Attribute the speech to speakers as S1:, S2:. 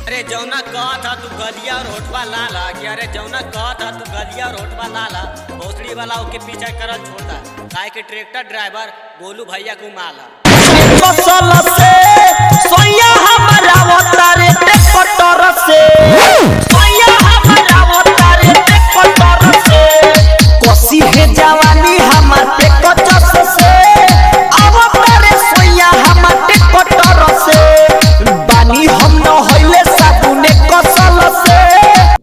S1: अरे जौना कहत था तू गलिया और होटवा लाला कि अरे जौना कहत था तू गलिया और होटवा लाला भोसड़ी वाला ओके पीछा करल छोड़ता काहे के ट्रैक्टर ड्राइवर गोलू भैया घुमाला
S2: फसल से सोया हमरा अवतारे ट्रैक्टर